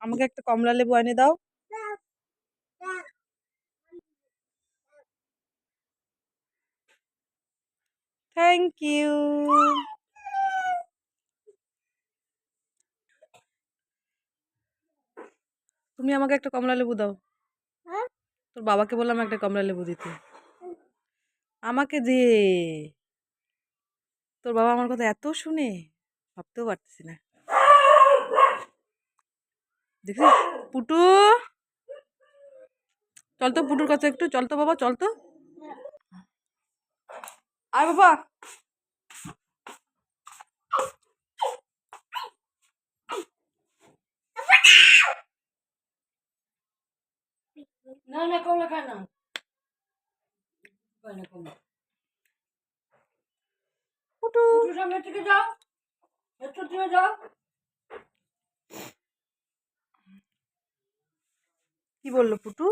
আমাকে একটা কমলা লেবু এনে দাও। Thank you. তুমি আমাকে একটা কমলা লেবু দাও। তোর বাবাকে বললাম একটা কমলা লেবু দিতে। আমাকে দে। তোর বাবা আমার কথা এত শুনে, ভাবতেও পারতেছি না। দেখি পুটু, চল তো পুটুর কাছে একটু, চল তো বাবা, চল তো। আয় বাবা। না না কমলা খায় না, খায় না কমলা। পুটু পুটুর সামনে থেকে যাও, একটু দূরে যাও। কি বললো পুটু?